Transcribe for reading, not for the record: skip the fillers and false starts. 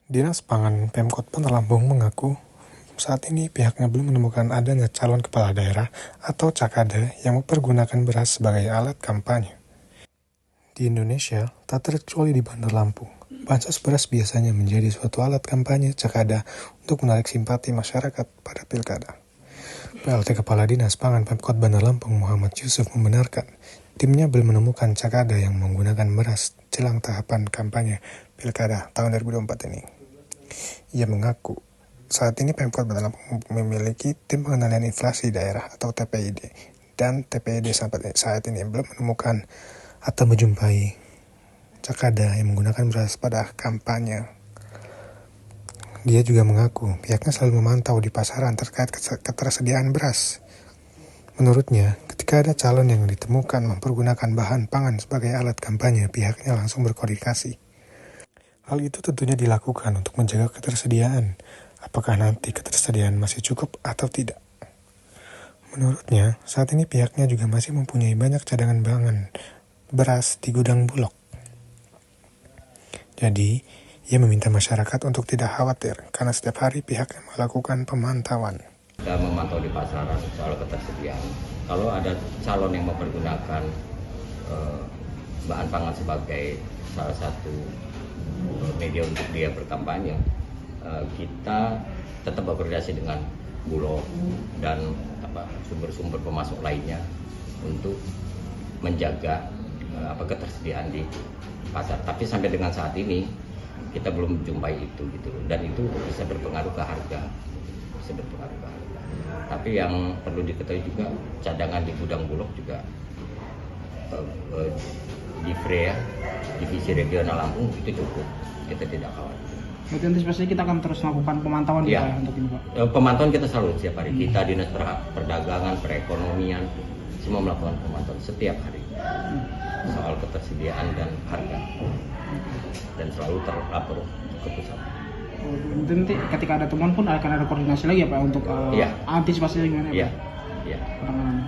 Dinas Pangan Pemkot Bandar Lampung mengaku saat ini pihaknya belum menemukan adanya calon kepala daerah atau cakade yang mempergunakan beras sebagai alat kampanye. Di Indonesia, tak terkecuali di Bandar Lampung, bansos beras biasanya menjadi suatu alat kampanye cakada untuk menarik simpati masyarakat pada pilkada. PLT Kepala Dinas Pangan Pemkot Bandar Lampung Muhammad Yusuf membenarkan timnya belum menemukan cakada yang menggunakan beras jelang tahapan kampanye pilkada tahun 2024 ini. Ia mengaku saat ini Pemkot Bandar Lampung memiliki tim pengendalian inflasi daerah atau TPID, dan TPID sampai saat ini belum menemukan atau menjumpai cakada yang menggunakan beras pada kampanye. Dia juga mengaku pihaknya selalu memantau di pasaran terkait ketersediaan beras. Menurutnya, ketika ada calon yang ditemukan mempergunakan bahan pangan sebagai alat kampanye, pihaknya langsung berkoordinasi. Hal itu tentunya dilakukan untuk menjaga ketersediaan. Apakah nanti ketersediaan masih cukup atau tidak? Menurutnya, saat ini pihaknya juga masih mempunyai banyak cadangan pangan beras di gudang Bulog. Jadi, ia meminta masyarakat untuk tidak khawatir karena setiap hari pihaknya melakukan pemantauan. Kita memantau di pasaran soal ketersediaan. Kalau ada calon yang mempergunakan bahan pangan sebagai salah satu media untuk dia berkampanye, kita tetap berkoordinasi dengan Bulog dan sumber-sumber pemasok lainnya untuk menjaga ketersediaan di pasar. Tapi sampai dengan saat ini kita belum jumpai itu gitu, dan itu bisa berpengaruh ke harga. Tapi yang perlu diketahui juga, cadangan di gudang Bulog juga di FREA, Divisi Regional Lampung, itu cukup. Kita tidak khawatir. Berarti antisipasinya kita akan terus melakukan pemantauan ya, untuk ini Pak? Pemantauan kita selalu setiap hari. Kita Dinas Perdagangan, Perekonomian, semua melakukan pemantauan setiap hari soal ketersediaan dan harga, dan selalu terlapor ke pusat. Nanti ketika ada temuan pun akan ada koordinasi lagi ya Pak untuk antisipasinya gimana ya Pak? Iya. Penanganannya.